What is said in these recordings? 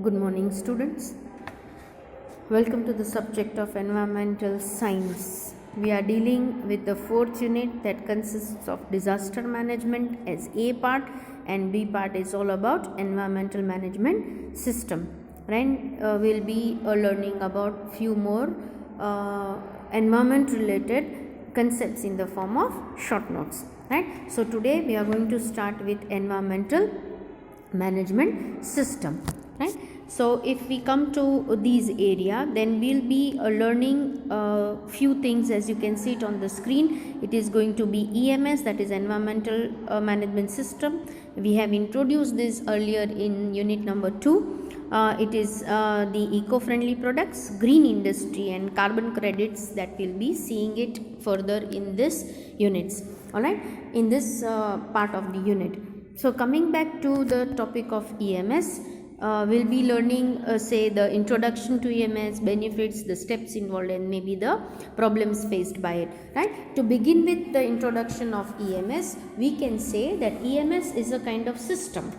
Good morning, students. Welcome to the subject of environmental science. We are dealing with the fourth unit that consists of disaster management as A part, and B part is all about environmental management system. And we'll be learning about few more environment related concepts in the form of short notes. Right. So today we are going to start with environmental management system. Right. So if we come to these area, then we'll be learning few things. As you can see it on the screen, it is going to be EMS, that is environmental management system. We have introduced this earlier in unit number 2. It is the eco-friendly products, green industry and carbon credits that we'll be seeing it further in this units. Alright, in this part of the unit. So coming back to the topic of EMS, we'll be learning say the introduction to EMS, benefits, the steps involved and maybe the problems faced by it. Right. To begin with the introduction of EMS, we can say that EMS is a kind of system,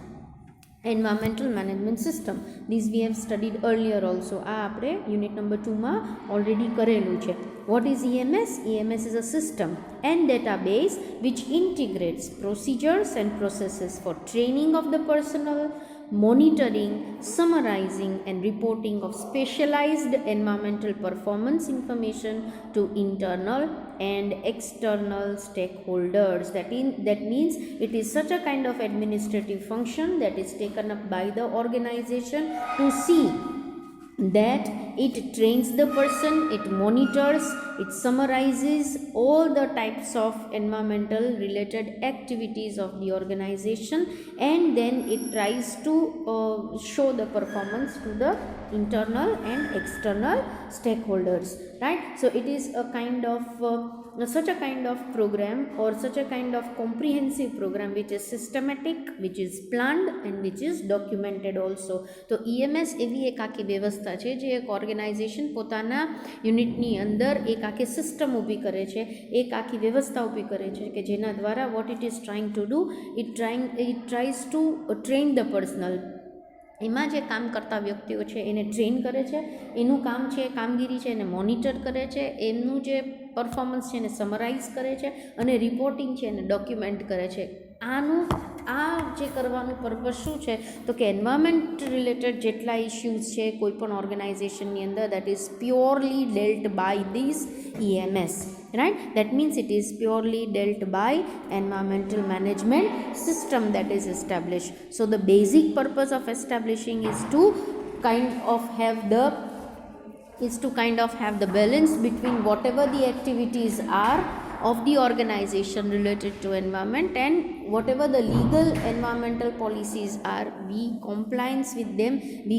environmental management system. These we have studied earlier also. આપણે unit number 2 માં already કરેલું છે. What is EMS? EMS is a system and database which integrates procedures and processes for training of the personnel, monitoring, summarizing and reporting of specialized environmental performance information to internal and external stakeholders. That means it is such a kind of administrative function that is taken up by the organization to see that it trains the person, it monitors, it summarizes all the types of environmental related activities of the organization, and then it tries to show the performance to the internal and external stakeholders. Right. So it is a kind of such a kind of program or such a kind of comprehensive program which is systematic, which is planned and which is documented also. So EMS એવી એક આખી વ્યવસ્થા છે જે એક organisation પોતાના યુનિટની અંદર એક આખી સિસ્ટમ ઊભી કરે છે, એક આખી વ્યવસ્થા ઊભી કરે છે કે જેના દ્વારા what it is trying to do, it tries to train the personnel. એમાં જે કામ કરતા વ્યક્તિઓ છે એને ટ્રેન કરે છે, એનું કામ છે, કામગીરી છે એને મોનિટર કરે છે, એમનું જે પરફોર્મન્સ છે એને સમરાઇઝ કરે છે અને રિપોર્ટિંગ છે એને ડોક્યુમેન્ટ કરે છે. આ જે કરવાનું પર્પઝ શું છે તો કે એન્વાયરમેન્ટ રિલેટેડ જેટલા ઇશ્યુઝ છે કોઈપણ ઓર્ગેનાઇઝેશનની અંદર that is purely dealt by this EMS. Right. That means it is purely dealt by environmental management system that is established. So the basic purpose of establishing is to kind of have the balance between whatever the activities are of the organization related to environment and whatever the legal environmental policies are, we compliance with them, we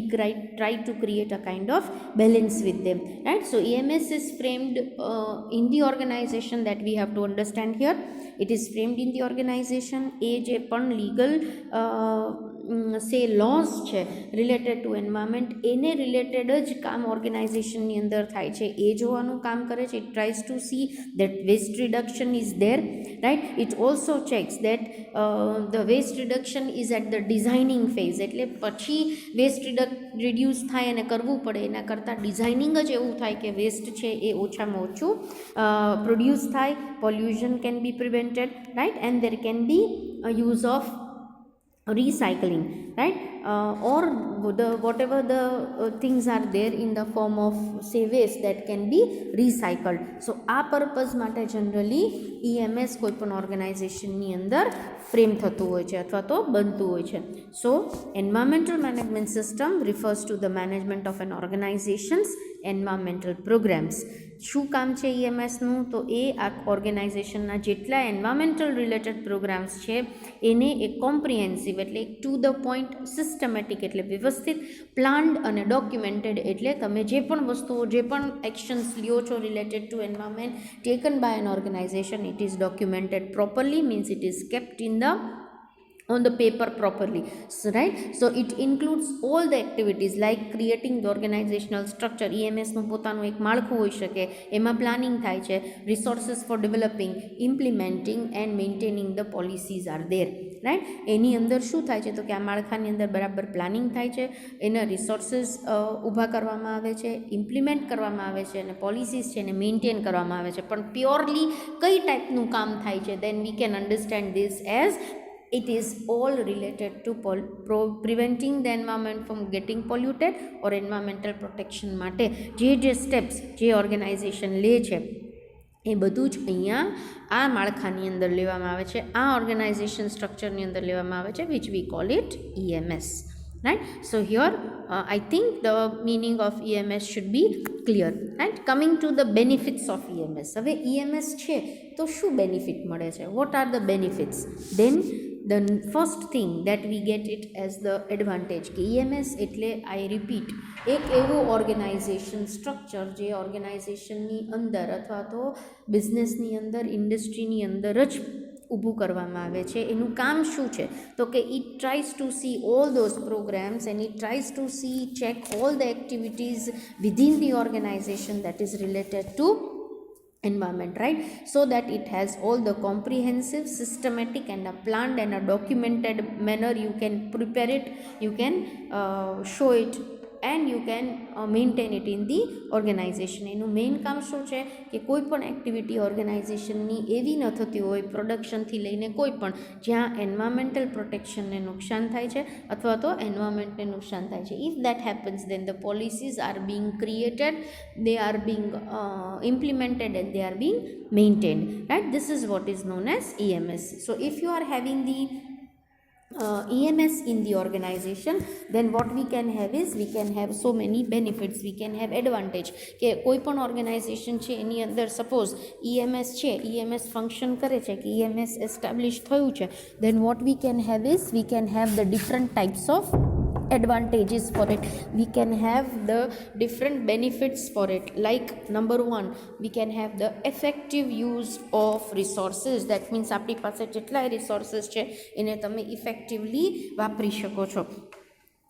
try to create a kind of balance with them. Right. So EMS is framed in the organization, that we have to understand here. It is framed in the organization. એ જે પણ legal say laws છે related to environment, એને related જ કામ ઓર્ગેનાઇઝેશનની અંદર થાય છે એ જોવાનું કામ કરે છે. It tries to see that waste reduction is there. Right. It also checks that the waste reduction is at the designing phase, એટલે પછી waste reduce થાય અને કરવું પડે એના કરતાં ડિઝાઇનિંગ જ એવું થાય કે વેસ્ટ છે એ ઓછામાં ઓછું પ્રોડ્યુસ થાય, pollution can be prevented. Right. And there can be use of recycling. Right. Or whatever the things are there in the form of say waste that can be recycled. So આ purpose માટે generally EMS કોઈપણ ઓર્ગેનાઇઝેશનની અંદર frame થતું હોય છે અથવા તો બનતું હોય છે. So environmental management system refers to the management of an organisation's environmental programmes. શું કામ છે EMSનું તો એ આ ઓર્ગેનાઇઝેશનના જેટલા એન્વાયરમેન્ટલ રિલેટેડ પ્રોગ્રામ્સ છે એને એક કોમ્પ્રિહેન્સિવ એટલે ટુ ધ પોઈન્ટ, સિસ્ટમેટિક એટલે વ્યવસ્થિત, પ્લાન્ડ અને ડોક્યુમેન્ટેડ એટલે તમે જે પણ વસ્તુઓ જે પણ એક્શન્સ લ્યો છો related to environment taken by an organisation, it is documented properly, means it is kept in the on the paper properly. So, right, so it includes all the activities like creating the organizational structure. EMS નું પોતાનું એક માળખું હોઈ શકે, એમાં planning થાય છે, resources for developing, implementing and maintaining the policies are there, right. એની અંદર શું થાય છે તો કે આ માળખાની અંદર બરાબર પ્લાનિંગ થાય છે, એના રિસોર્સિસ ઊભા કરવામાં આવે છે, ઇમ્પ્લિમેન્ટ કરવામાં આવે છે અને પોલિસીસ છે એને મેન્ટેન કરવામાં આવે છે. પણ પ્યોરલી કઈ ટાઈપનું કામ થાય છે, then we can understand this as it is all related to preventing the environment from getting polluted or environmental protection માટે જે સ્ટેપ્સ જે ઓર્ગેનાઇઝેશન લે છે એ બધું જ અહીંયા આ માળખાની અંદર લેવામાં આવે છે, આ ઓર્ગેનાઇઝેશન સ્ટ્રક્ચરની અંદર લેવામાં આવે છે, which we call it EMS, right. So here I think the meaning of EMS should be clear, right. Coming to the benefits of EMS. હવે EMS છે તો શું બેનિફિટ મળે છે, what are the benefits? Then the first thing that we get it as the advantage કે EMS એટલે I repeat એક એવું ઓર્ગેનાઇઝેશન સ્ટ્રક્ચર જે ઓર્ગેનાઇઝેશનની અંદર અથવા તો બિઝનેસની અંદર ઇન્ડસ્ટ્રીની અંદર જ ઊભું કરવામાં આવે છે. એનું કામ શું છે તો કે it tries to see all those programmes and it tries to see check all the activities within the organisation that is related to environment, right, so that it has all the comprehensive, systematic and a planned and a documented manner. You can prepare it, you can show it and you can maintain it in the organization. એનું main કામ શું છે કે કોઈ પણ activity ઓર્ગેનાઇઝેશનની એવી ન થતી હોય પ્રોડક્શનથી લઈને કોઈ પણ જ્યાં એન્વાયરમેન્ટલ પ્રોટેક્શનને નુકસાન થાય છે અથવા તો એન્વાયરમેન્ટને નુકસાન થાય છે. If that happens then the policies are being created, they are being implemented and they are being maintained, right. This is what is known as EMS. So if you are having the EMS in the organization, then what we can have is we can have so many benefits, we can have advantage કે કોઈ પણ organisation છે એની અંદર suppose EMS છે, EMS function કરે છે કે EMS establish થયું છે, then what we can have is we can have the different types of advantages for it, we can have the different benefits for it. Like number one, we can have the effective use of resources. That means આપણી પાસે જેટલા resources છે એને તમે effectively વાપરી શકો છો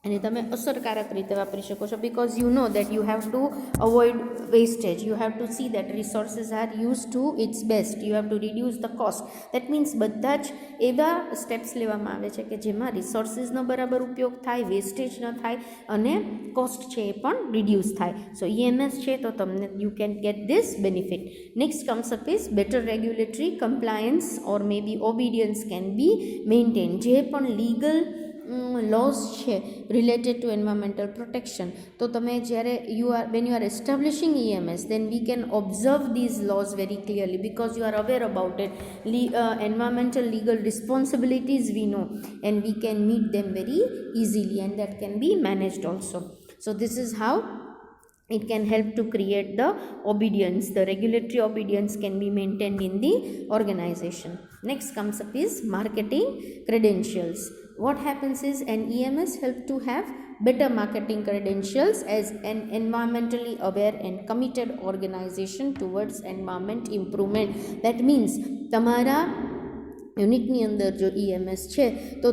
અને તમે અસરકારક રીતે વાપરી શકો છો, because you know that you have to avoid wastage, you have to see that resources are used to its best, you have to reduce the cost. That means બધા જ એવા સ્ટેપ્સ લેવામાં આવે છે કે જેમાં રિસોર્સિસનો બરાબર ઉપયોગ થાય, વેસ્ટેજ ન થાય અને કોસ્ટ છે એ પણ રિડ્યુસ થાય. સો EMS છે તો તમને you can get this benefit. Next comes up is better regulatory compliance or maybe obedience can be maintained. જે પણ લીગલ laws છે related to environmental protection, તો તમે જ્યારે when you are establishing EMS, then we can observe these laws very clearly because you are aware about it. Environmental legal responsibilities we know and we can meet them very easily and that can be managed also. So this is how it can help to create the obedience, the regulatory obedience can be maintained in the organization. Next comes up is marketing credentials. What happens is an EMS help to have better marketing credentials as an environmentally aware and committed organization towards environment improvement. That means તમારા યુનિટની અંદર જો EMS છે તો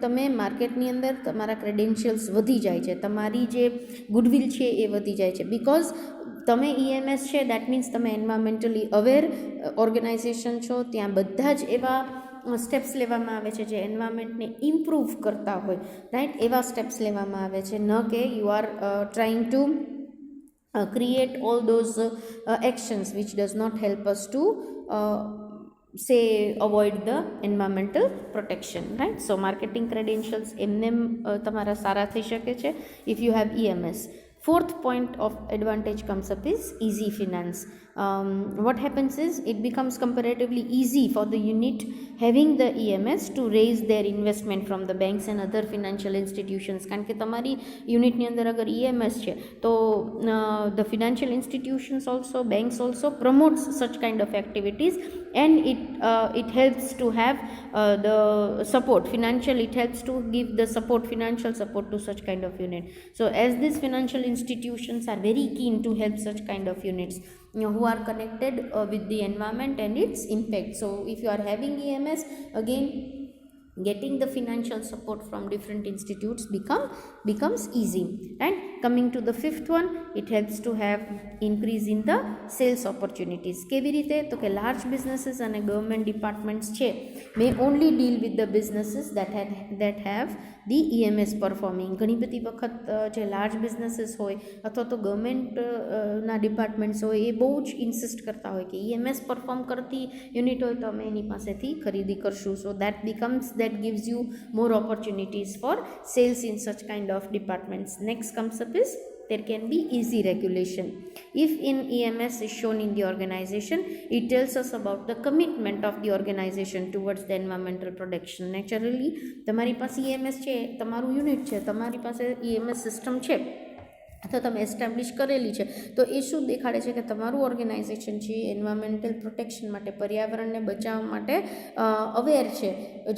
તમે માર્કેટની અંદર તમારા ક્રેડેન્શિયલ્સ વધી જાય છે, તમારી જે ગુડવિલ છે એ વધી જાય છે, બિકોઝ તમે EMS છે દેટ મીન્સ તમે એન્વાયરમેન્ટલી અવેર ઓર્ગેનાઇઝેશન છો, ત્યાં બધા જ એવા સ્ટેપ્સ લેવામાં આવે છે જે એન્વાયરમેન્ટને ઇમ્પ્રૂવ કરતા હોય, રાઈટ, એવા સ્ટેપ્સ લેવામાં આવે છે, ન કે you are trying to create all those actions which does not help us to say avoid the environmental protection, right. So marketing credentials એમને તમારા સારા થઈ શકે છે if you have EMS. Fourth point of advantage comes up is easy finance. What happens is it becomes comparatively easy for the unit having the EMS to raise their investment from the banks and other financial institutions. કારણ કે તમારી યુનિટની અંદર અગર EMS છે તો the financial institutions also, banks also promotes such kind of activities and it helps to have the support financial, it helps to give the support, financial support to such kind of unit. So as these financial institutions are very keen to help such kind of units who are connected with the environment and its impact. So if you are having EMS, again getting the financial support from different institutes becomes easy. And coming to the fifth one, it helps to have increase in the sales opportunities. કેવી રીતે? તો કે large businesses અને government departments છે may only deal with the businesses that have the EMS performing. ઘણી બધી વખત જે લાર્જ બિઝનેસીસ હોય અથવા તો ગવર્મેન્ટના ડિપાર્ટમેન્ટ્સ હોય એ બહુ જ ઇન્સિસ્ટ કરતા હોય કે EMS પરફોર્મ કરતી યુનિટ હોય તો અમે એની પાસેથી ખરીદી કરશું. સો that gives you more opportunities for sales in such kind of departments. Next comes up is there can be easy regulation. If in EMS is shown in the organization, it tells us about the commitment of the organization towards the environmental protection. Naturally, તમારી પાસે EMS છે, તમારું unit છે, તમારી પાસે EMS system છે તો તમે એસ્ટાબ્લિશ કરેલી છે, તો એ શું દેખાડે છે કે તમારું ઓર્ગેનાઇઝેશન છે એન્વાયરમેન્ટલ પ્રોટેક્શન માટે, પર્યાવરણને બચાવવા માટે અવેર છે,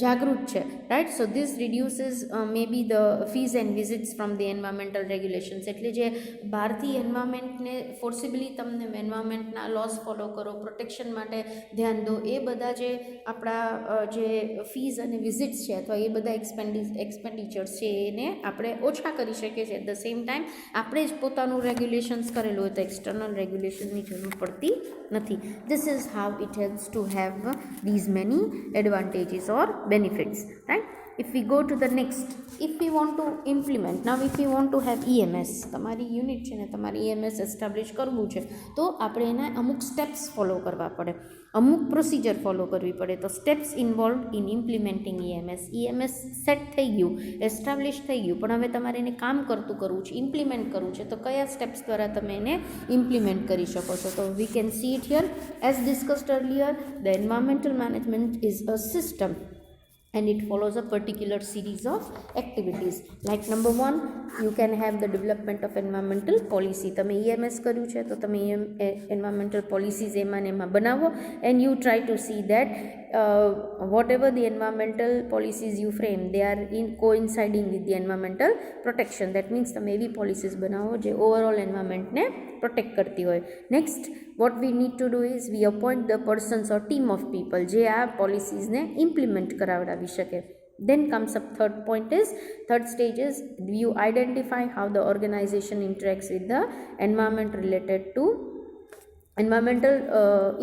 જાગૃત છે, right. So this reduces may be the fees and visits from the environmental regulations. એટલે જે બહારથી એન્વાયરમેન્ટને ફોર્સિબલી તમને એન્વાયરમેન્ટના લોસ ફોલો કરો, પ્રોટેક્શન માટે ધ્યાન દો, એ બધા જે આપણા જે ફીઝ અને વિઝિટ્સ છે અથવા એ બધા એક્સપેન્ડિચર્સ છે એને આપણે ઓછા કરી શકીએ છીએ. એટ ધ સેમ ટાઈમ આપણે જ પોતાનું રેગ્યુલેશન્સ કરેલું હોય તો એક્સટર્નલ રેગ્યુલેશનની જરૂર પડતી નથી. This is how it helps to have these many advantages or benefits, right? If we go to the next, if we want to implement, now if we want to have EMS, તમારી unit છે ને તમારે EMS establish કરવું છે તો આપણે એના અમુક સ્ટેપ્સ ફોલો કરવા પડે, અમુક પ્રોસિજર ફોલો કરવી પડે. તો steps involve in implementing EMS set થઈ ગયું, એસ્ટાબ્લિશ થઈ ગયું, પણ હવે તમારે એને કામ કરતું કરવું છે, ઇમ્પ્લિમેન્ટ કરવું છે, તો કયા સ્ટેપ્સ દ્વારા તમે એને ઇમ્પ્લિમેન્ટ કરી શકો છો? તો we can see it here. As discussed earlier, the environmental management is a system and it follows a particular series of activities. Like number one, you can have the development of environmental policy. તમે EMS કર્યું છે તો તમે environmental policies એમાં બનાવો and you try to see that whatever the environmental policies you frame, they are coinciding with the environmental protection. That means તમે એવી policies બનાવો જે overall environment ને protect કરતી હોય. Next, what we need to do is we appoint the persons or team of people જે આ policies ને implement કરાવડાવી શકે. Then comes up third stage is you identify how the organization interacts with the environment related to environmental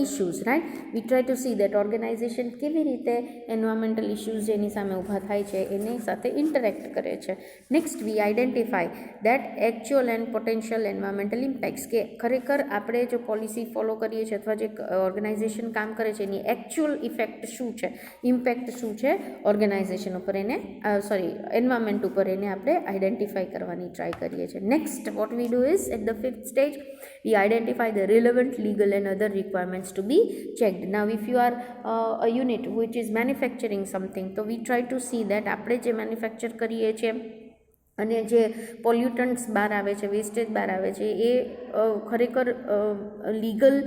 issues, right? We try to see that organization કેવી રીતે environmental issues જેની સામે ઊભા થાય છે એની સાથે interact કરે છે. Next, we identify that actual and potential environmental impacts, કે ખરેખર આપણે જો પોલિસી ફોલો કરીએ છીએ અથવા જે ઓર્ગેનાઇઝેશન કામ કરે છે એની એકચ્યુઅલ ઇફેક્ટ શું છે, ઇમ્પેક્ટ શું છે ઓર્ગેનાઇઝેશન ઉપર, એને એન્વાયરમેન્ટ ઉપર, એને આપણે આઈડેન્ટિફાઈ કરવાની ટ્રાય કરીએ છીએ. Next, what we do is at the fifth stage we identify the relevant legal and other requirements to be checked. Now if you are a unit which is manufacturing something, so we try to see that આપણે જે manufacture કરીએ છીએ અને જે પોલ્યુટન્ટ્સ બહાર આવે છે, wastage બહાર આવે છે, એ ખરેખર લીગલ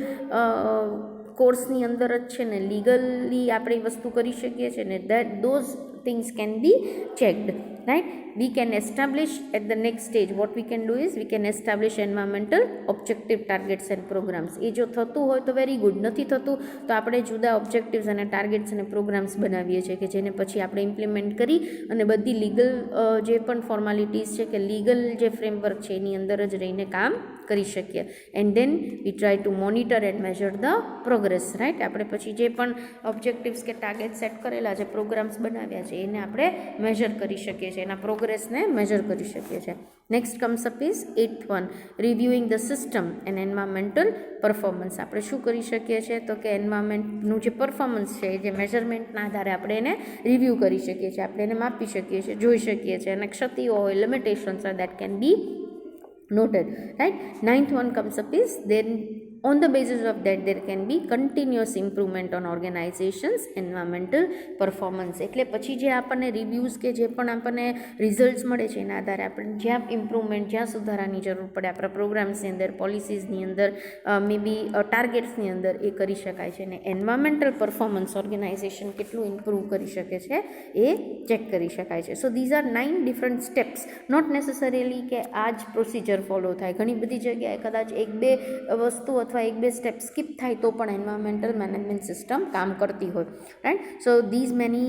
કોર્સની અંદર જ છે ને, લીગલી આપણે વસ્તુ કરી શકીએ છીએ ને, that those things can be checked, right? We can establish at the next stage, what we can do is we can establish environmental objective targets and programs. એ જો થતું હોય તો વેરી ગુડ, નથી થતું તો આપણે જુદા ઓબ્જેક્ટિવ્સ અને ટાર્ગેટ્સ અને પ્રોગ્રામ્સ બનાવીએ છીએ કે જેને પછી આપણે ઇમ્પ્લિમેન્ટ કરી અને બધી લીગલ જે પણ ફોર્માલિટીઝ છે કે લીગલ જે ફ્રેમવર્ક છે એની અંદર જ રહીને કામ કરી શકીએ. And then we try to monitor and measure the progress, right? આપણે પછી જે પણ ઓબ્જેક્ટિવ્સ કે ટાર્ગેટ સેટ કરેલા છે, પ્રોગ્રામ્સ બનાવ્યા છે, એને આપણે મેઝર કરી શકીએ છીએ, એના પ્રોગ્રેસને મેઝર કરી શકીએ છીએ. Next comes up is 8th one, reviewing the system and environmental performance. આપણે શું કરી શકીએ છીએ તો કે એન્વાયરમેન્ટનું જે પરફોર્મન્સ છે જે મેઝરમેન્ટના આધારે આપણે એને રિવ્યૂ કરી શકીએ છીએ, આપણે એને માપી શકીએ છીએ, જોઈ શકીએ છીએ, અને ક્ષતિઓ હોય, લિમિટેશન્સ હોય, that can be noted, right? 9th one comes up is then on the basis of that there can be continuous improvement on organizations environmental performance. એટલે પછી જે આપણને રિવ્યૂઝ કે જે પણ આપણને રિઝલ્ટ્સ મળે છે એના આધારે આપણે જ્યાં ઇમ્પ્રુવમેન્ટ, જ્યાં સુધારાની જરૂર પડે આપણા પ્રોગ્રામ્સની અંદર, પોલિસીઝની અંદર, મે બી ટાર્ગેટ્સની અંદર એ કરી શકાય છે. અને એન્વાયરમેન્ટલ પરફોર્મન્સ ઓર્ગેનાઇઝેશન કેટલું ઇમ્પ્રૂવ કરી શકે છે એ ચેક કરી શકાય છે. So these are 9 different steps. Not necessarily કે આ જ પ્રોસિજર ફોલો થાય, ઘણી બધી જગ્યાએ કદાચ એક બે વસ્તુ અથવા 1-2 સ્ટેપ સ્કીપ થાય તો પણ એન્વાયરમેન્ટલ મેનેજમેન્ટ સિસ્ટમ કામ કરતી હોય, right. So this many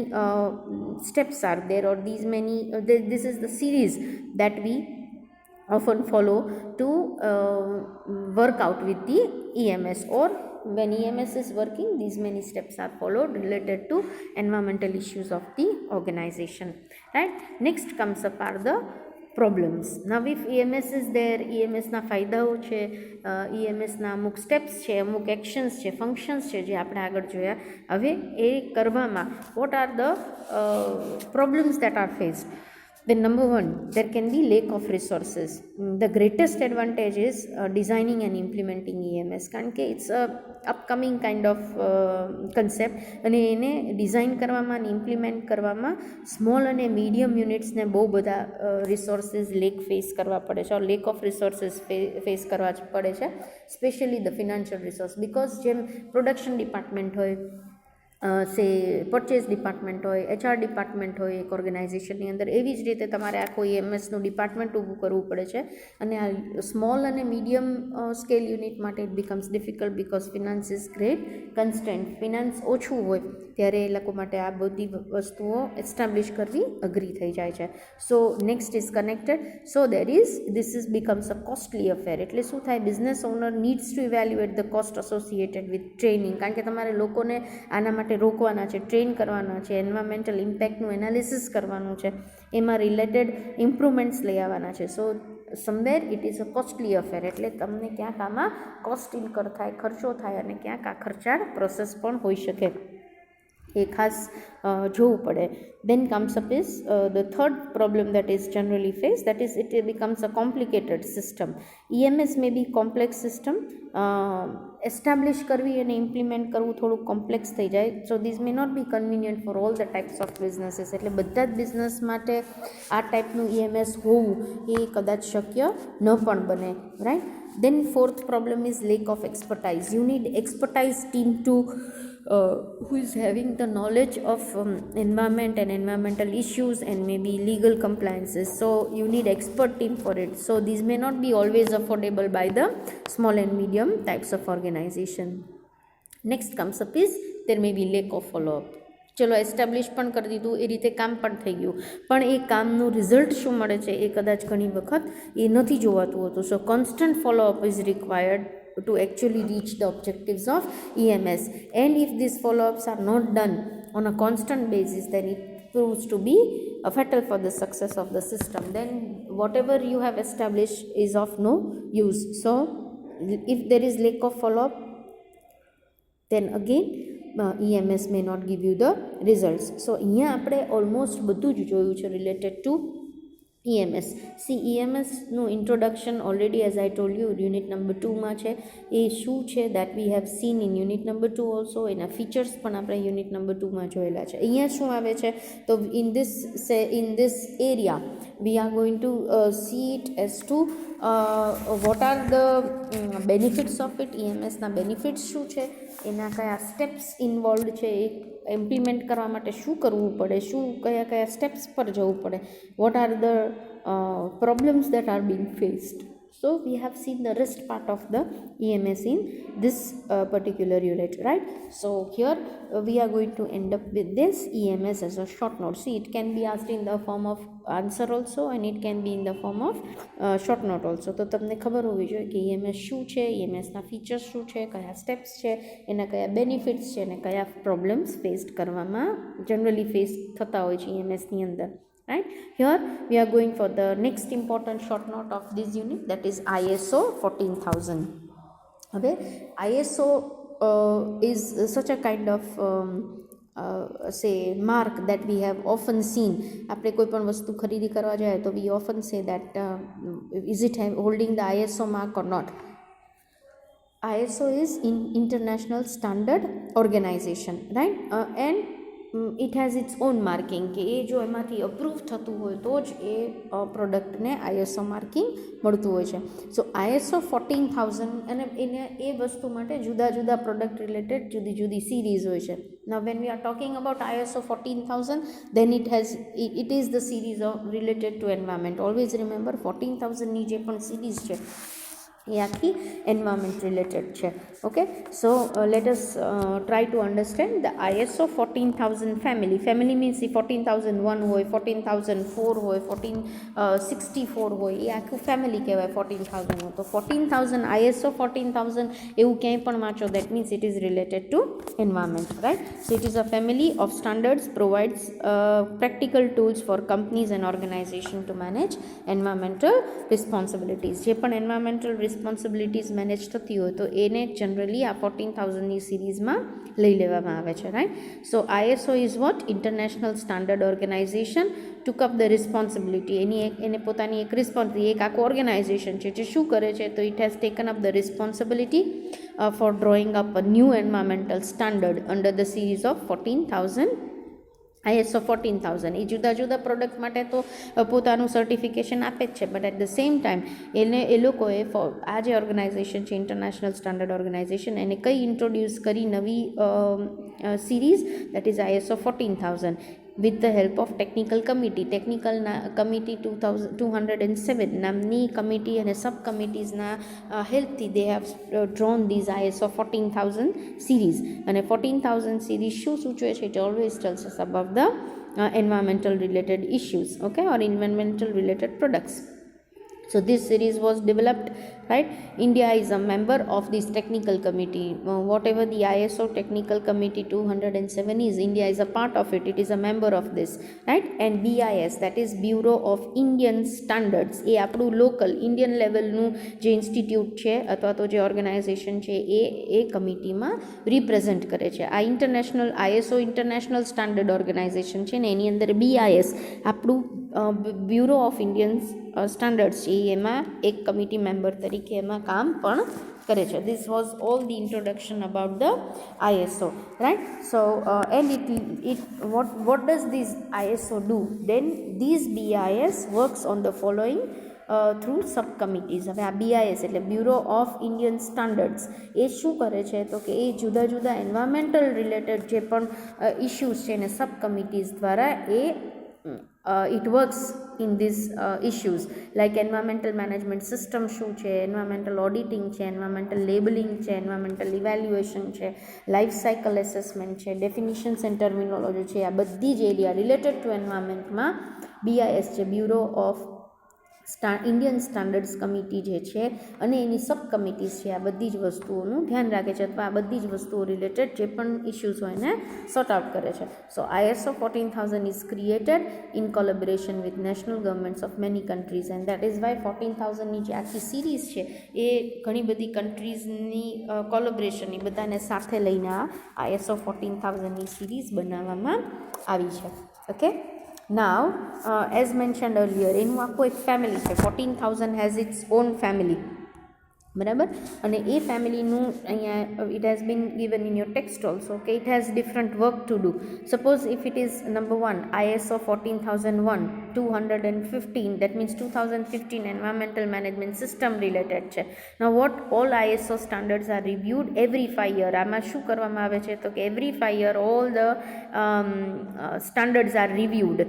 steps are there, or this is the series that we often follow to work out with the EMS, or when EMS is working, these many steps are followed related to environmental issues of the organization, right. Next comes up are the problems. Now if EMS is there, EMS ના ફાયદાઓ છે, EMS ના અમુક steps છે, અમુક actions છે, functions છે જે આપણે આગળ જોયા. હવે એ કરવામાં what are the problems that are faced? Then number one, there can be lack of resources. The greatest advantage is designing and implementing EMS, કારણ કે it's a upcoming kind of concept, અને એને ડિઝાઇન કરવામાં અને implement કરવામાં small અને medium યુનિટ્સને બહુ બધા રિસોર્સિસ ફેસ કરવા પડે છે, લેક ઓફ રિસોર્સિસ ફેસ કરવા પડે છે, specially the financial resource. Because જેમ પ્રોડક્શન ડિપાર્ટમેન્ટ હોય, સે પરચેસ ડિપાર્ટમેન્ટ હોય, HR ડિપાર્ટમેન્ટ હોય એક ઓર્ગેનાઇઝેશનની અંદર, એવી જ રીતે તમારે આખું EMSનું ડિપાર્ટમેન્ટ ઊભું કરવું પડે છે. અને આ સ્મોલ અને મીડિયમ સ્કેલ યુનિટ માટે it becomes difficult because finance is great constant. Finance ઓછું હોય ત્યારે એ લોકો માટે આ બધી વસ્તુઓ એસ્ટાબ્લિશ કરવી અઘરી થઈ જાય છે. So next is connected. So this is becomes a costly affair. એટલે શું થાય, business owner needs two evaluate the cost associated with training, કારણ કે તમારે લોકોને આના માટે રોકવાના છે, ટ્રેન કરવાના છે, એન્વાયરમેન્ટલ ઇમ્પેક્ટનું એનાલિસિસ કરવાનું છે, એમાં રિલેટેડ ઇમ્પ્રુવમેન્ટ્સ લઈ આવવાના છે. So somewhere it is a costly affair. એટલે તમને ક્યાંક આમાં કોસ્ટ ઇન્કર થાય, ખર્ચો થાય, અને ક્યાંક આ ખર્ચાળ પ્રોસેસ પણ હોઈ શકે, એ ખાસ જોવું પડે. Then comes up is the third problem that is generally faced, that is it becomes a complicated system. EMS may be complex system, establish કરવી અને ઇમ્પ્લિમેન્ટ કરવું થોડું કોમ્પ્લેક્સ થઈ જાય. So this may not be convenient for all the types of businesses. એટલે બધા જ business માટે આ ટાઈપનું EMS હોવું એ કદાચ શક્ય ન પણ બને, right. Then fourth problem is lack of expertise. You need expertise team to who is having the knowledge of environment and environmental issues and maybe legal compliances. So you need expert team for it. So these may not be always affordable by the small and medium types of organization. Next comes up is there may be lack of follow-up. ચલો establish પણ કરી દીધું, એ રીતે કામ પણ થઈ ગયું, પણ એ કામનું રિઝલ્ટ શું મળે છે એ કદાચ ઘણી વખત એ નથી જોવાતું હતું. So constant follow up is required to actually reach the objectives of EMS, and if these follow-ups are not done on a constant basis, then it proves to be fatal for the success of the system. Then whatever you have established is of no use. So if there is lack of follow-up, then again EMS may not give you the results. So અહીંયા આપણે almost બધું જ જોયું છે related to EMS. See, EMSનું introduction already as I told you unit number 2માં છે. એ શું છે that we have seen in unit number 2 also. એના ફીચર્સ પણ આપણે યુનિટ નંબર 2માં જોયેલા છે. અહીંયા શું આવે છે, તો in this area we are going to see it as to what are the benefits of it. EMSના બેનિફિટ્સ શું છે, એના કયા સ્ટેપ્સ ઇન્વોલ્વડ છે, એ ઇમ્પ્લિમેન્ટ કરવા માટે શું કરવું પડે, કયા કયા સ્ટેપ્સ પર જવું પડે, vote are the problems that are being faced. So we have seen the rest part of the EMS in this particular unit, right? So here we are going to end up with this EMS as a short note. See, it can be asked in the form of answer also, and it can be in the form of short note also. તો તમને ખબર હોવી જોઈએ કે EMS શું છે, EMSના features શું છે, કયા સ્ટેપ્સ છે, એના કયા બેનિફિટ્સ છે, અને કયા પ્રોબ્લેમ્સ ફેસ કરવામાં જનરલી ફેસ થતા હોય છે EMSની અંદર. Right, here we are going for the next important short note of this unit, that is ISO 14000. Okay, ISO is such a kind of say mark that we have often seen. આપણે કોઈ પણ વસ્તુ ખરીદી કરવા જાય તો we often say that is it holding the ISO mark or not. ISO is international standard organization, right, and it has its own marking કે એ જો એમાંથી અપ્રૂવ થતું હોય તો જ એ પ્રોડક્ટને ISO માર્કિંગ મળતું હોય છે. સો ISO 14000 અને એને એ વસ્તુ માટે જુદા જુદા પ્રોડક્ટ રિલેટેડ જુદી જુદી સિરીઝ હોય છે. Now when we are talking about ISO 14000, then it is the series of related to environment. Always remember 14000 ની જે પણ સિરીઝ છે એ આખી એન્વાયરમેન્ટ રિલેટેડ છે. Okay, so let us try to understand the ISO 14000 family means એ 14001 હોય, 14004 હોય, 14064 હોય, એ આખું ફેમિલી કહેવાય 14000 તો 14000 ISO 14000 એવું ક્યાંય પણ વાંચો, that means it is related to environment, right. So it is a family of standards provides practical tools for companies and organization to manage environmental responsibilities. જે પણ environmental responsibilities manage થતી હોય તો એને જનરલી આ 14000ની સિરીઝમાં લઈ લેવામાં આવે છે, right. So ISO is what? International standard organisation took up the responsibility. એને પોતાની એક એક આખું ઓર્ગેનાઇઝેશન છે જે શું કરે છે, તો it has taken up the responsibility for drawing up a new environmental standard under the series of 14000 ISO 14000. એ જુદા જુદા પ્રોડક્ટ માટે તો પોતાનું સર્ટિફિકેશન આપે જ છે, but at the same time એ લોકોએ આ જે ઓર્ગેનાઇઝેશન છે ઇન્ટરનેશનલ સ્ટાન્ડર્ડ ઓર્ગેનાઇઝેશન, એને કઈ ઇન્ટ્રોડ્યુસ કરી નવી series, that is ISO 14000 with the help of technical committee. Committee 207 નામની કમિટી અને સબ કમિટીઝના હેલ્પથી they have drawn these ISO 14000 series. અને 14000 સિરીઝ શું સૂચવે છે? It always tells us about the environmental related issues, okay, or environmental related products. So this series was developed, right? India is a member of this technical committee. Whatever the ISO technical committee 207 is, India is a part of it. It is a member of this, right? And BIS, that is Bureau of Indian Standards, એ આપણું local Indian લેવલનું જે institute છે અથવા તો જે organisation છે એ કમિટીમાં represent કરે છે. આ international ISO international standard organisation છે ને એની અંદર BIS આપણું બ્યુરો ઓફ ઇન્ડિયન સ્ટાન્ડર્ડ્સ છે એમાં એક કમિટી મેમ્બર તરીકે એમાં કામ પણ કરે છે. This was all the introduction about the ISO, right? So and what does this ISO do? Then these BIS works on the following through subcommittees. હવે આ BIS એટલે બ્યુરો ઓફ ઇન્ડિયન સ્ટાન્ડર્ડ્સ એ શું કરે છે તો કે એ જુદા જુદા એન્વાયરમેન્ટલ રિલેટેડ જે પણ ઇશ્યુઝ છે એને સબ કમિટીઝ દ્વારા it works in these issues like environmental management system શું છે, environmental auditing છે, environmental labeling છે, environmental evaluation છે, life cycle assessment છે, definitions and terminology છે. આ બધી જ એરિયા રિલેટેડ ટુ એન્વાયરમેન્ટમાં BIS છે, bureau of Indian standards committee જે છે અને એની સબ કમિટીઝ છે આ બધી જ વસ્તુઓનું ધ્યાન રાખે છે અથવા આ બધી જ વસ્તુઓ રિલેટેડ જે પણ ઇશ્યુઝ હોય એને સોર્ટ આઉટ કરે છે. So ISO 14000 is created in collaboration with national governments of many countries and that is why 14000ની જે આખી સિરીઝ છે એ ઘણી બધી કન્ટ્રીઝની કોલેબોરેશન એ બધાને સાથે લઈને આ ISO 14000ની સિરીઝ બનાવવામાં આવી છે. Okay, now as mentioned earlier એનું આખું એક ફેમિલી છે. 14000 has its own family, બરાબર. અને એ ફેમિલીનું અહીંયા it has been given in your text also કે it has different work to do. Suppose if it is number 1 ISO 14001 215, that means 2015 environmental management system related છે. Now what all ISO standards are reviewed every 5 year. આમાં શું કરવામાં આવે છે તો કે every 5 year all the standards are reviewed.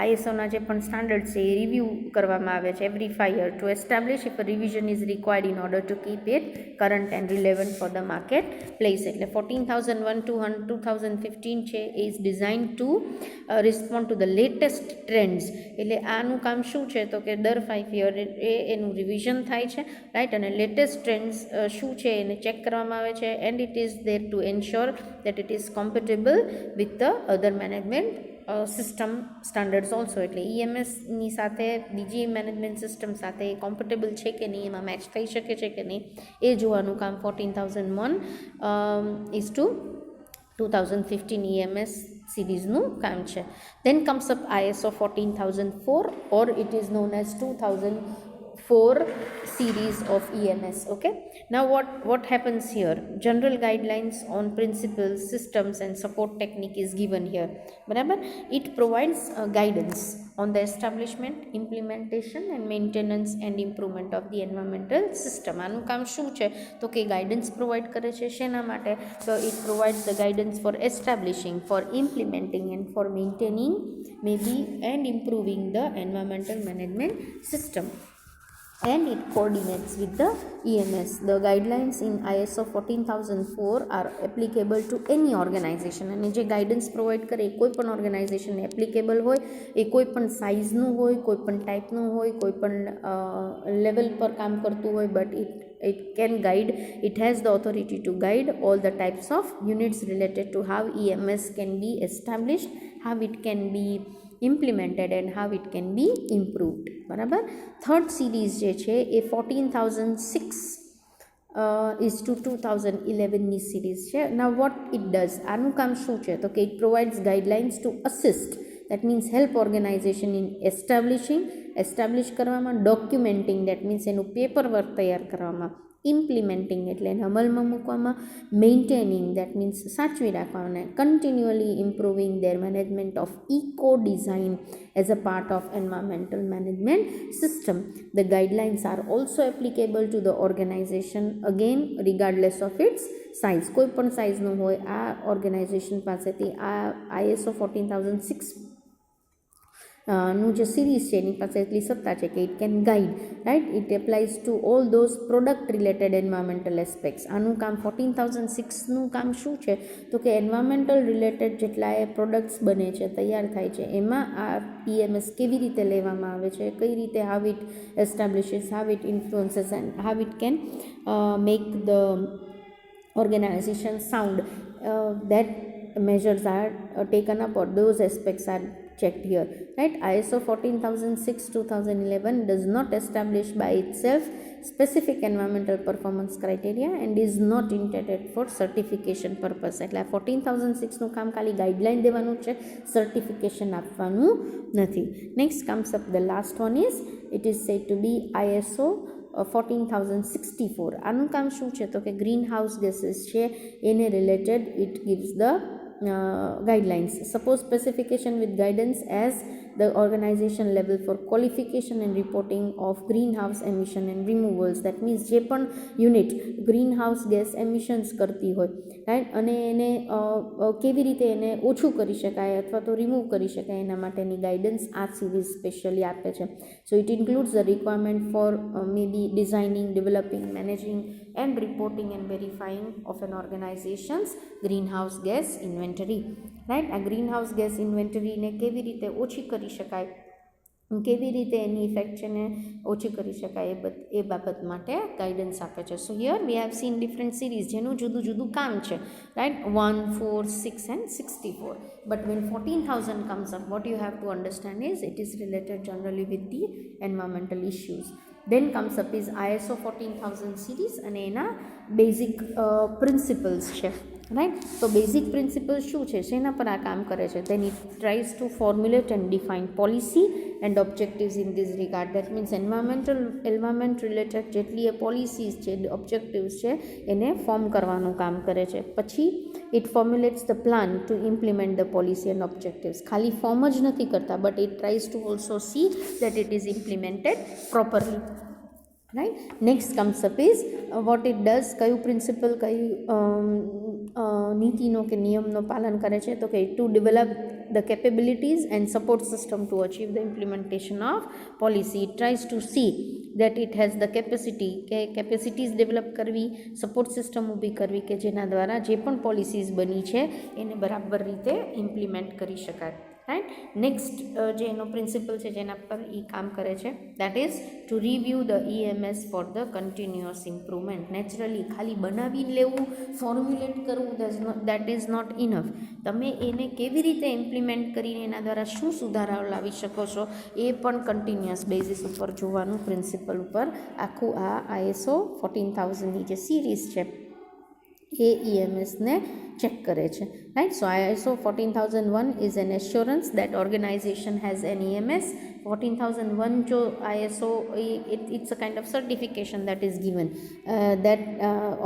ISOના જે પણ સ્ટાન્ડર્ડ છે એ રિવ્યૂ કરવામાં આવે છે every 5 year to establish if a revision is required in order to keep it current and relevant for the market place. એટલે 14001 2015 છે is designed to respond to the latest trends. એટલે આનું કામ શું છે તો કે દર 5 year એનું રિવિઝન થાય છે, રાઈટ. અને લેટેસ્ટ ટ્રેન્ડ્સ શું છે એને ચેક કરવામાં આવે છે and it is there to ensure that it is compatible with the other management system standards also. એટલે EMSની સાથે બીજી મેનેજમેન્ટ સિસ્ટમ સાથે એ કોમ્પેટેબલ છે કે નહીં, એમાં મેચ થઈ શકે છે કે નહીં એ જોવાનું કામ 14001 ઇઝ ટુ 2015 EMS સિરીઝનું કામ છે. Then comes up ISO 14004 or it is known as 2004 series of EMS. Okay, now what happens here? General guidelines on principles, systems and support technique is given here, બરાબર. It provides guidance on the establishment, implementation and maintenance and improvement of the environmental system. આનું કામ શું છે તો કે guidance provide કરે છે શેના માટે તો it provides the guidance for establishing, for implementing and for maintaining maybe and improving the environmental management system. and it coordinates with the EMS. The guidelines in ISO 14004 are applicable to any organization, અને જે guidance provide કરે એ કોઈ પણ ઓર્ગેનાઇઝેશનને applicable હોય, એ કોઈ પણ સાઇઝનું હોય, કોઈ પણ ટાઈપનું હોય, કોઈ પણ લેવલ પર કામ કરતું હોય, but it can guide, it has the authority to guide all the types of units related to how EMS can be established, how it can be implemented and how it can be improved. બરાબર. Third series જે છે એ 14006 is to 2011ની series છે. Now what it does, આનું કામ શું છે તો કે it provides guidelines to assist, that means help organization in establish કરવામાં, documenting, that means એનું પેપર વર્ક તૈયાર કરવામાં, implementing એટલે એને અમલમાં મૂકવામાં, maintaining, that means સાચવી રાખવાને, continually improving their management of eco design as a part of environmental management system. The guidelines are also applicable to the organization, again regardless of its size. કોઈ પણ સાઇઝનું હોય આ organisation પાસેથી આ ISO 14006 નું જે series છે એની પાસે એટલી સત્તા છે કે it can guide, right. It applies to all those product related environmental aspects. આનું કામ 14006નું કામ શું છે તો કે એન્વાયરમેન્ટલ રિલેટેડ જેટલા એ પ્રોડક્ટ્સ બને છે, તૈયાર થાય છે, એમાં આ EMS કેવી રીતે લેવામાં આવે છે, કઈ રીતે how it establishes, how it influences and how it can make the organization sound, that measures are taken up, or those aspects are checked here, right. ISO 14006-2011 does not establish by itself specific environmental performance criteria and is not intended for certification purpose. એટલે 14006નું કામ ખાલી guideline દેવાનું છે, certification આપવાનું નથી. Next comes up the last one is, it is said to be ISO 14064. આનું કામ શું છે તો કે ગ્રીન હાઉસ ગેસીસ છે એને related it gives the guidelines. Suppose specification with guidance as the organization level for qualification and reporting of greenhouse emission and removals. That means જે પણ યુનિટ ગ્રીનહાઉસ ગેસ એમિશન્સ કરતી હોય, right, અને એને કેવી રીતે એને ઓછું કરી શકાય અથવા તો રિમૂવ કરી શકાય એના માટેની ગાઈડન્સ આ સિરીઝ સ્પેશિયલી આપે છે. So it includes the requirement for maybe designing, developing, managing and reporting and verifying of an organization's greenhouse gas inventory, right. આ ગ્રીનહાઉસ ગેસ ઇન્વેન્ટરીને કેવી રીતે ઓછી કરી શકાય, કેવી રીતે એની ઇફેક્ટ છે ને ઓછી કરી શકાય એ બાબત માટે ગાઈડન્સ આપે છે. સો here we have scene different series જેનું જુદું જુદું કામ છે, right, 1, 4, 6 and 64. But when 14,000 comes up, what you have to understand is it is related generally with the environmental issues. Then comes up is ISO 14000 series અને એના basic principles છે, right. તો basic principles શું છે, શેના પર આ કામ કરે છે? Then it tries to formulate and define policy and objectives in this regard. That means environment related જેટલી એ પોલિસીઝ છે, ઓબ્જેક્ટિવ્સ છે, એને ફોર્મ કરવાનું કામ કરે છે. પછી it formulates the plan to implement the policy and objectives. ખાલી ફોર્મ જ નથી કરતા, but it tries to also see that it is implemented properly, right. Next comes up is what it does, કયું પ્રિન્સિપલ, કયું નીતિનો કે નિયમનો પાલન કરે છે તો કે to develop the capabilities and support system to achieve the implementation of policy. It tries to see that it has the capacity, કે કેપેસિટીઝ ડેવલપ કરવી, સપોર્ટ સિસ્ટમ ઊભી કરવી કે જેના દ્વારા જે પણ પોલિસીઝ બની છે એને બરાબર રીતે ઇમ્પ્લિમેન્ટ કરી શકાય, રાઈટ. નેક્સ્ટ જે એનો પ્રિન્સિપલ છે જેના પર એ કામ કરે છે, that is to review the EMS for the continuous improvement. Naturally ખાલી બનાવી લેવું, ફોર્મ્યુલેટ કરવું, દેટ ઇઝ નોટ ઇનફ. તમે એને કેવી રીતે ઇમ્પ્લિમેન્ટ કરીને એના દ્વારા શું સુધારાઓ લાવી શકો છો એ પણ કન્ટિન્યુઅસ બેઝિસ ઉપર જોવાનું પ્રિન્સિપલ ઉપર આખું આ ISO 14000ની જે સિરીઝ છે એ EMSને ચેક કરે છે, right. So ISO 14001 is an assurance that organization has an EMS. 14001 જો ISO it's a kind of certification that is given that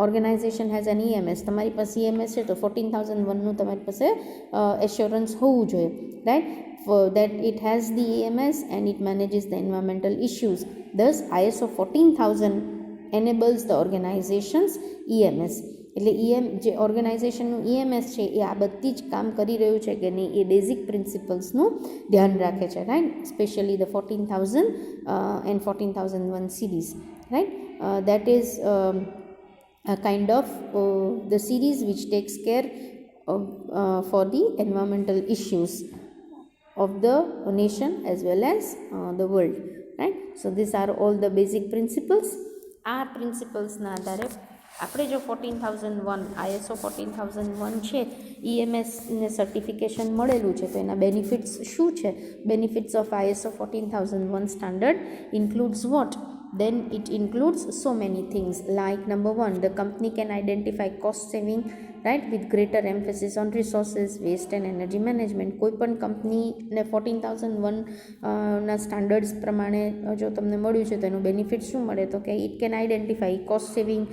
organization has an EMS. તમારી પાસે EMS છે તો 14001નું તમારી પાસે assurance હોવું જોઈએ, right, that it has the EMS and it manages the environmental issues. Thus ISO 14000 enables the organization's EMS. એટલે જે ઓર્ગેનાઇઝેશનનું EMS છે એ આ બધી જ કામ કરી રહ્યું છે કે નહીં એ બેઝિક પ્રિન્સિપલ્સનું ધ્યાન રાખે છે, right. Specially the 14,000 and 14,001 series, right. That is a kind of the series which takes care of, for the environmental issues of the nation as well as the world, right. So these are all the basic principles. આ પ્રિન્સિપલ્સના આધારે આપણે જો 14,001 ISO 14,001 છે EMSને certification મળેલું છે તો એના benefits શું છે. Benefits of ISO 14,001 standard includes what? Then it includes so many things like number one, the company can identify cost saving, right, with greater emphasis on resources, waste and energy management. કોઈ પણ કંપનીને 14,001 ના standards પ્રમાણે જો તમને મળ્યું છે તો એનું બેનિફિટ શું મળે તો કે it can identify cost saving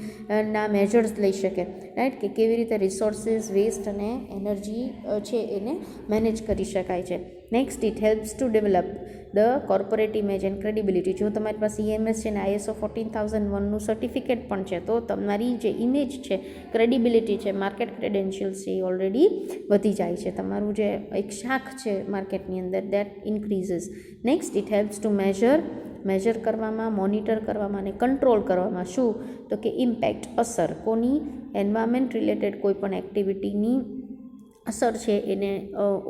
ના મેજર્સ લઈ શકે, રાઈટ, કે કેવી રીતે રિસોર્સિસ, વેસ્ટ અને એનર્જી છે એને મેનેજ કરી શકાય છે. Next, it helps to develop the corporate image and credibility. જો તમારી પાસે EMS છે ને ISO 14,001નું સર્ટિફિકેટ પણ છે તો તમારી જે ઇમેજ છે, ક્રેડિબિલિટી છે, માર્કેટ ક્રેડેન્શિયલ્સ છે એ ઓલરેડી વધી જાય છે. તમારું જે એક શાખ છે માર્કેટની અંદર that ઇન્ક્રીઝીસ. Next, it helps to major કરવામાં, મોનિટર કરવામાં અને કંટ્રોલ કરવામાં. શું તો કે ઇમ્પેક્ટ, અસર, કોની? એન્વાયરમેન્ટ રિલેટેડ કોઈ પણ એક્ટિવિટીની અસર છે એને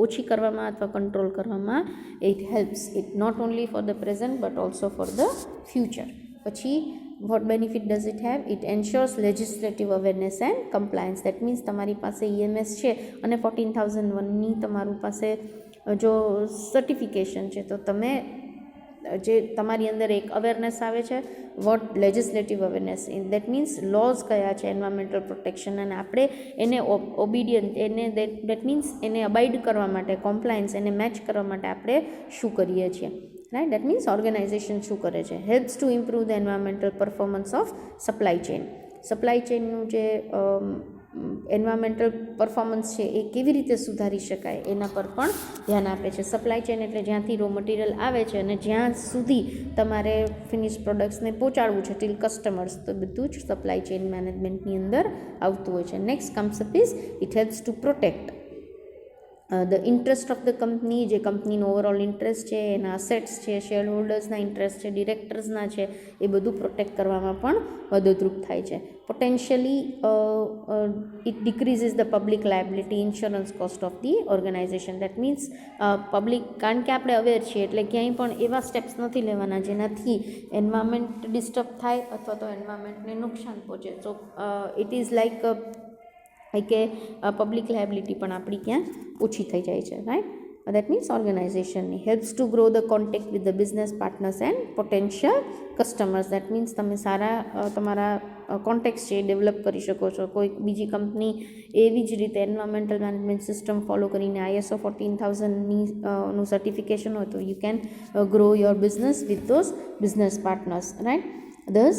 ઓછી કરવામાં અથવા કંટ્રોલ કરવામાં it helps. It not only for the present but also for the future. પછી what benefit does it have? It ensures legislative awareness and compliance. That means તમારી પાસે EMS છે અને 14,001ની તમારું પાસે જો સર્ટિફિકેશન છે તો તમે જે તમારી અંદર એક અવેરનેસ આવે છે, what legislative awareness, that means laws કયા છે એન્વાયરમેન્ટલ પ્રોટેક્શન, અને આપણે એને ઓબિડિયન્ટ એને દેટ મીન્સ એને અબાઇડ કરવા માટે, કોમ્પ્લાયન્સ એને મેચ કરવા માટે આપણે શું કરીએ છીએ, રાઈટ. દેટ મીન્સ ઓર્ગેનાઇઝેશન શું કરે છે. Helps to improve the environmental performance of supply chain. Supply ચેઇનનું જે એન્વાયરમેન્ટલ પરફોર્મન્સ છે એ કેવી રીતે સુધારી શકાય એના પર પણ ધ્યાન આપે છે. સપ્લાય ચેઇન એટલે જ્યાંથી રો મટીરિયલ આવે છે અને જ્યાં સુધી તમારે ફિનિશ પ્રોડક્ટ્સને પહોંચાડવું છે ટીલ કસ્ટમર્સ, તો બધું જ સપ્લાય ચેઇન મેનેજમેન્ટની અંદર આવતું હોય છે. Next concept is it helps to protect the interest of the company. જે કંપનીનો ઓવરઓલ ઇન્ટરેસ્ટ છે, એના અસેટ્સ છે, શેર હોલ્ડર્સના ઇન્ટરેસ્ટ છે, ડિરેક્ટર્સના છે, એ બધું પ્રોટેક્ટ કરવામાં પણ મદદરૂપ થાય છે. Potentially it decreases the public liability insurance cost of the organisation. That means public, કારણ કે આપણે અવેર છીએ એટલે ક્યાંય પણ એવા સ્ટેપ્સ નથી લેવાના જેનાથી એન્વાયરમેન્ટ ડિસ્ટર્બ થાય અથવા તો એન્વાયરમેન્ટને નુકસાન પહોંચે. સો ઇટ ઇઝ લાઈક કે પબ્લિક લાયબિલિટી પણ આપણી ક્યાં ઓછી થઈ જાય છે, રાઈટ. દેટ મીન્સ ઓર્ગેનાઇઝેશનની helps to grow the contact with the business partners and potential customers. That means તમે સારા તમારા કોન્ટેક્ટ્સ છે એ ડેવલપ કરી શકો છો. કોઈ બીજી કંપની એવી જ રીતે એન્વાયરમેન્ટલ મેનેજમેન્ટ સિસ્ટમ ફોલો કરીને ISO 14,000ની નું સર્ટિફિકેશન હોય તો you can grow your business with those business partners, right. Thus,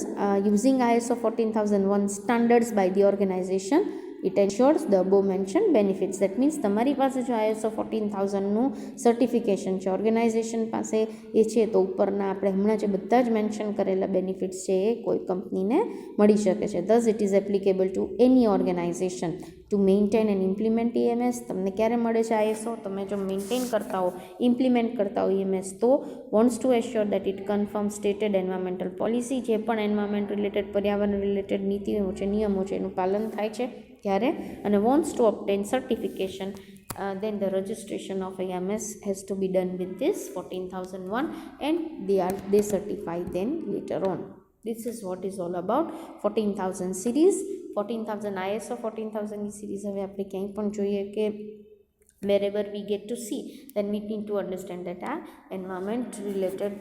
using ISO 14,001 standards by the organization, it ensures the above mentioned benefits. That means તમારી પાસે જો ISO 14,000નું certification છે, organisation પાસે એ છે, તો ઉપરના આપણે હમણાં જે બધા જ મેન્શન કરેલા બેનિફિટ્સ છે એ કોઈ કંપનીને મળી શકે છે. Thus, it is applicable to any organization to maintain and implement EMS. તમને ક્યારે મળે છે ISO? તમે જો મેન્ટેન કરતા હો, ઇમ્પ્લિમેન્ટ કરતા હો EMS, તો wants to assure that it confirms stated environmental policy. જે પણ એન્વાયરમેન્ટ રિલેટેડ, પર્યાવરણ રિલેટેડ નીતિઓ છે, નિયમો છે, એનું પાલન થાય છે ત્યારે, અને wants to obtain certification, then the registration of EMS has to be done with this 14,001 and they certify then later on. This is what is all about 14,000 series. 14,000 ISO 14,000 series હવે આપણે ક્યાંય પણ જોઈએ કે wherever we get to see, then we need to understand that આ environment related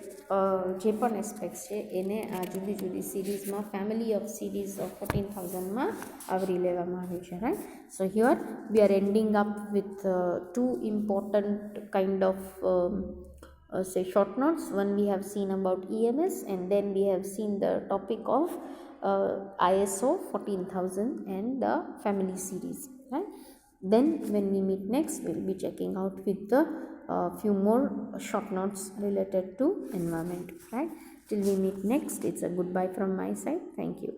જે પણ aspects છે એને આ જુદી જુદી સિરીઝમાં, ફેમિલી ઓફ સિરીઝ ઓફ 14,000માં આવરી લેવામાં આવે છે, right. So here we are ending up with two important kind of say short notes. One we have seen about EMS and then we have seen the topic of ISO 14,000 and the family series, right. Then when we meet next, we'll be checking out with the few more short notes related to environment, right. Till we meet next, it's a goodbye from my side. Thank you.